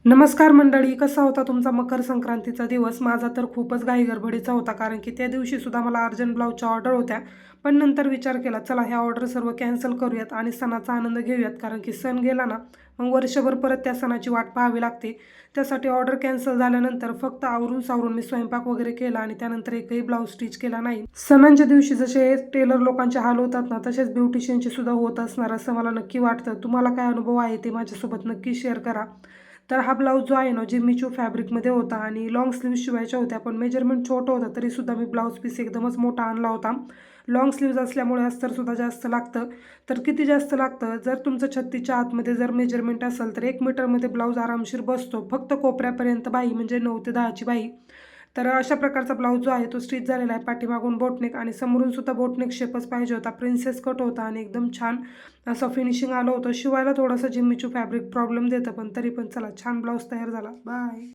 नमस्कार मंडळी, कसा होता तुमचा मकर संक्रांतीचा दिवस? माझा तर खूपच घाईगडबडीचा होता, कारण की त्या दिवशी सुद्धा मला अर्जंट ब्लाऊजच्या ऑर्डर होत्या. पण नंतर विचार केला, चला ह्या ऑर्डर सर्व कॅन्सल करूयात आणि सणाचा आनंद घेऊयात, कारण की सण गेला ना मग वर्षभर परत त्या सणाची वाट पाहावी लागते. त्यासाठी ऑर्डर कॅन्सल झाल्यानंतर फक्त आवरून सावरून मी स्वयंपाक वगैरे केला आणि त्यानंतर एकही ब्लाऊज स्टिच केला नाही. सणांच्या दिवशी जसे टेलर लोकांचे हाल होतात ना, तसेच ब्युटिशियनचे सुद्धा होत असणार असं मला नक्की वाटतं. तुम्हाला काय अनुभव आहे ते माझ्यासोबत नक्की शेअर करा. तर हा ब्लाऊज जो आहे ना, जिम्मीचू फॅब्रिकमध्ये होता आणि लाँग स्लीव्ज शिवायच्या होत्या, पण मेजरमेंट छोटं होतं तरीसुद्धा मी ब्लाऊज पीस एकदमच मोठा आणला होता. लाँग स्लीव्ज असल्यामुळे अस्तरसुद्धा जास्त लागतं. तर किती जास्त लागतं? जर तुमचं 36च्या आतमध्ये जर मेजरमेंट असेल तर 1 मीटरमध्ये ब्लाऊज आरामशीर बसतो. फक्त कोपऱ्यापर्यंत बाही म्हणजे 9 ते 10ची बाही. तर अशा प्रकारचा ब्लाऊज जो आहे तो स्टिच झालेला आहे. पाठीमागून बोटनेक आणि समोरून सुद्धा बोटनेक शेपच पाहिजे होता. प्रिन्सेस कट होता आणि एकदम छान असं फिनिशिंग आलं होतं. शिवायला थोडंसं जिम्मीचू फॅब्रिक प्रॉब्लेम देतं, पण तरी पण चला छान ब्लाऊज तयार झाला. बाय.